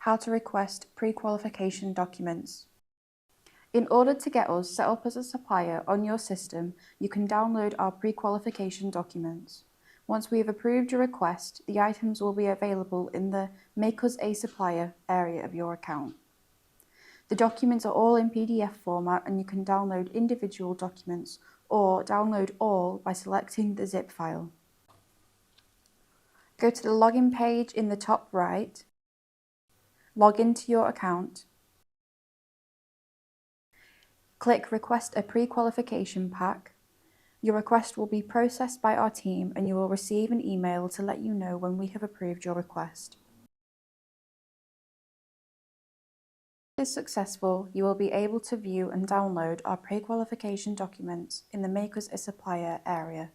How to request pre-qualification documents. In order to get us set up as a supplier on your system, you can download our pre-qualification documents. Once we have approved your request, the items will be available in the Make Us a Supplier area of your account. The documents are all in PDF format and you can download individual documents or download all by selecting the zip file. Go to the login page in the top right, log into your account, click Request a Pre-Qualification Pack. Your request will be processed by our team and you will receive an email to let you know when we have approved your request. If it is successful, you will be able to view and download our pre-qualification documents in the Make Us a Supplier area.